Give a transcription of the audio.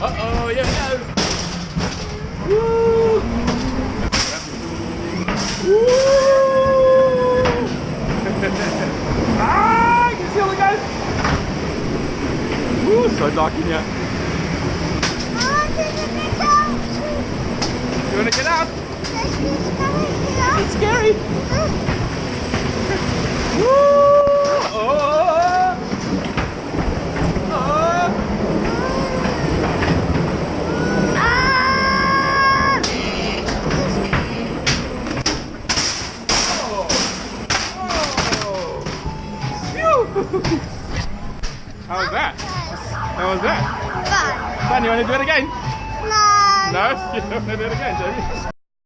Uh-oh, here we go. Woo! Woo! Ah, you can see all the guys. Woo, so dark in here. You want to get out? It's scary. Woo! Oh! How was that? How was that? Fun. Fun, you want to do it again? No. No? You don't want to do it again, do you?